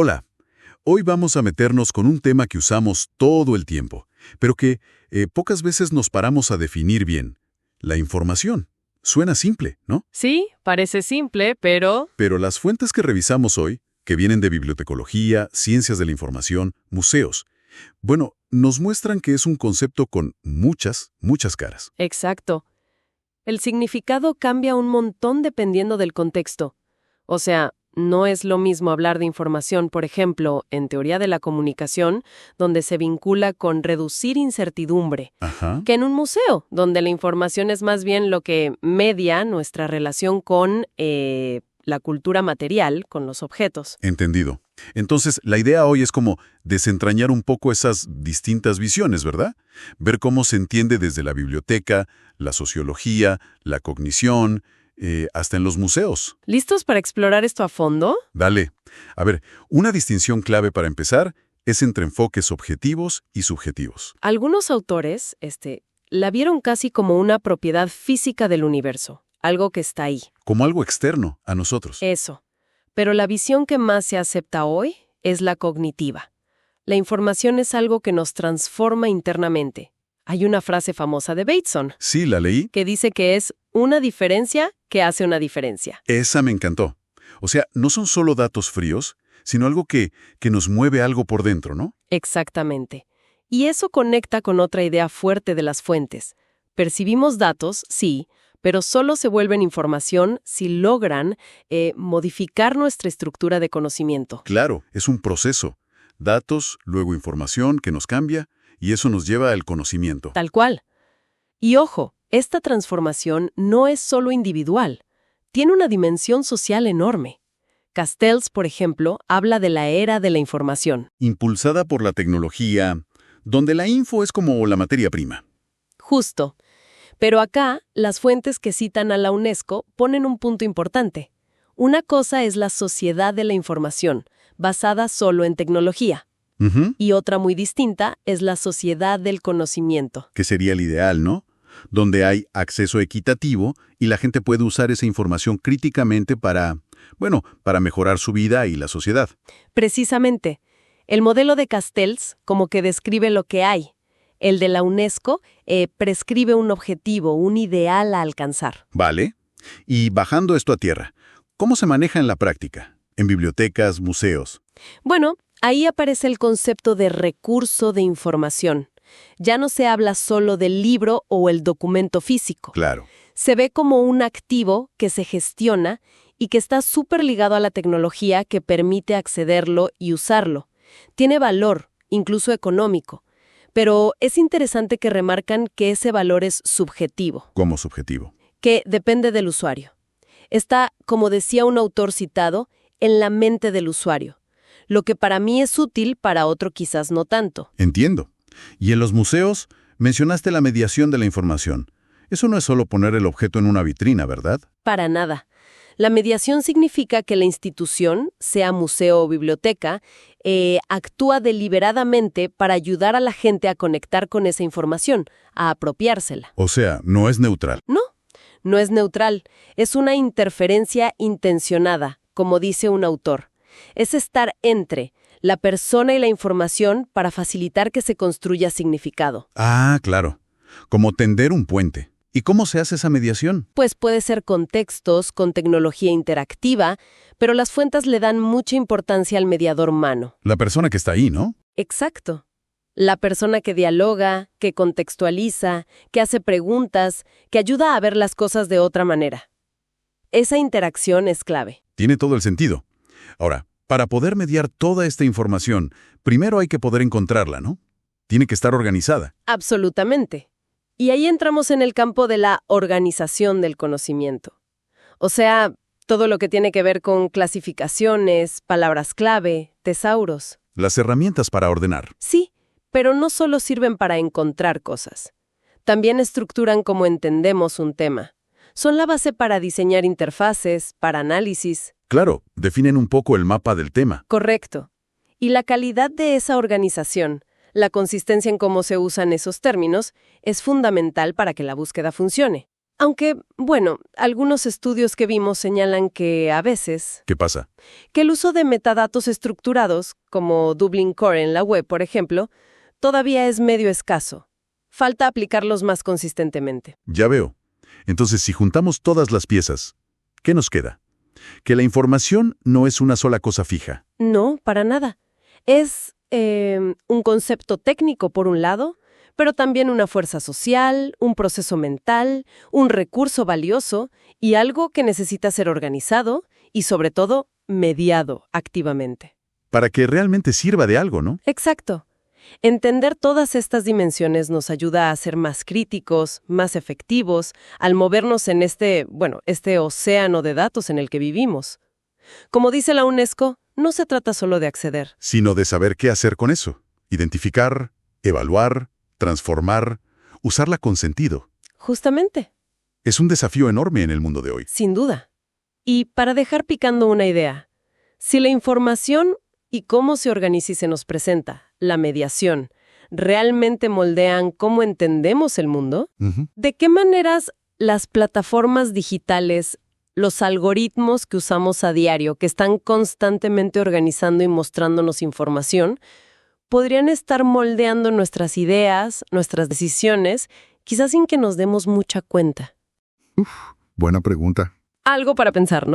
Hola, hoy vamos a meternos con un tema que usamos todo el tiempo, pero que pocas veces nos paramos a definir bien. La información. Suena simple, ¿no? Sí, parece simple, pero... Pero las fuentes que revisamos hoy, que vienen de bibliotecología, ciencias de la información, museos, bueno, nos muestran que es un concepto con muchas caras. Exacto. El significado cambia un montón dependiendo del contexto. O sea, no es lo mismo hablar de información, por ejemplo, en teoría de la comunicación, donde se vincula con reducir incertidumbre, Ajá. que en un museo, donde la información es más bien lo que media nuestra relación con la cultura material, con los objetos. Entendido. Entonces, la idea hoy es como desentrañar un poco esas distintas visiones, ¿verdad? Ver cómo se entiende desde la biblioteca, la sociología, la cognición, hasta en los museos. ¿Listos para explorar esto a fondo? Dale. A ver, una distinción clave para empezar es entre enfoques objetivos y subjetivos. Algunos autores, la vieron casi como una propiedad física del universo, algo que está ahí. Como algo externo a nosotros. Eso. Pero la visión que más se acepta hoy es la cognitiva. La información es algo que nos transforma internamente. Hay una frase famosa de Bateson Sí, la leí. que dice que es una diferencia que hace una diferencia. Esa me encantó. O sea, no son solo datos fríos, sino algo que nos mueve algo por dentro, ¿no? Exactamente. Y eso conecta con otra idea fuerte de las fuentes. Percibimos datos, sí, pero solo se vuelven información si logran modificar nuestra estructura de conocimiento. Claro, es un proceso. Datos, luego información que nos cambia, y eso nos lleva al conocimiento. Tal cual. Y ojo, esta transformación no es solo individual. Tiene una dimensión social enorme. Castells, por ejemplo, habla de la era de la información. Impulsada por la tecnología, donde la info es como la materia prima. Justo. Pero acá, las fuentes que citan a la UNESCO ponen un punto importante. Una cosa es la sociedad de la información, basada solo en tecnología. Y otra muy distinta es la sociedad del conocimiento. Que sería el ideal, ¿no? Donde hay acceso equitativo y la gente puede usar esa información críticamente para mejorar su vida y la sociedad. Precisamente. El modelo de Castells como que describe lo que hay. El de la UNESCO prescribe un objetivo, un ideal a alcanzar. Vale. Y bajando esto a tierra, ¿cómo se maneja en la práctica? En bibliotecas, museos. Bueno, ahí aparece el concepto de recurso de información. Ya no se habla solo del libro o el documento físico. Claro. Se ve como un activo que se gestiona y que está súper ligado a la tecnología que permite accederlo y usarlo. Tiene valor, incluso económico. Pero es interesante que remarcan que ese valor es subjetivo. ¿Cómo subjetivo? Que depende del usuario. Está, como decía un autor citado, en la mente del usuario. Lo que para mí es útil, para otro quizás no tanto. Entiendo. Y en los museos, mencionaste la mediación de la información. Eso no es solo poner el objeto en una vitrina, ¿verdad? Para nada. La mediación significa que la institución, sea museo o biblioteca, actúa deliberadamente para ayudar a la gente a conectar con esa información, a apropiársela. O sea, no es neutral. No es neutral. Es una interferencia intencionada, como dice un autor. Es estar entre la persona y la información para facilitar que se construya significado. Ah, claro. Como tender un puente. ¿Y cómo se hace esa mediación? Pues puede ser con textos, con tecnología interactiva, pero las fuentes le dan mucha importancia al mediador humano. La persona que está ahí, ¿no? Exacto. La persona que dialoga, que contextualiza, que hace preguntas, que ayuda a ver las cosas de otra manera. Esa interacción es clave. Tiene todo el sentido. Ahora, para poder mediar toda esta información, primero hay que poder encontrarla, ¿no? Tiene que estar organizada. Absolutamente. Y ahí entramos en el campo de la organización del conocimiento. O sea, todo lo que tiene que ver con clasificaciones, palabras clave, tesauros. Las herramientas para ordenar. Sí, pero no solo sirven para encontrar cosas. También estructuran cómo entendemos un tema. Son la base para diseñar interfaces, para análisis. Claro, definen un poco el mapa del tema. Correcto. Y la calidad de esa organización, la consistencia en cómo se usan esos términos, es fundamental para que la búsqueda funcione. Aunque, bueno, algunos estudios que vimos señalan que a veces, ¿Qué pasa? que el uso de metadatos estructurados, como Dublin Core en la web, por ejemplo, todavía es medio escaso. Falta aplicarlos más consistentemente. Ya veo. Entonces, si juntamos todas las piezas, ¿qué nos queda? Que la información no es una sola cosa fija. No, para nada. Es un concepto técnico, por un lado, pero también una fuerza social, un proceso mental, un recurso valioso y algo que necesita ser organizado y, sobre todo, mediado activamente. Para que realmente sirva de algo, ¿no? Exacto. Entender todas estas dimensiones nos ayuda a ser más críticos, más efectivos, al movernos en este océano de datos en el que vivimos. Como dice la UNESCO, no se trata solo de acceder. Sino de saber qué hacer con eso. Identificar, evaluar, transformar, usarla con sentido. Justamente, Es un desafío enorme en el mundo de hoy. sin duda. Y para dejar picando una idea, si la información y cómo se organiza y se nos presenta, la mediación, realmente moldean cómo entendemos el mundo, Ujú. ¿de qué maneras las plataformas digitales, los algoritmos que usamos a diario, que están constantemente organizando y mostrándonos información, podrían estar moldeando nuestras ideas, nuestras decisiones, quizás sin que nos demos mucha cuenta? Buena pregunta. Algo para pensar, ¿no?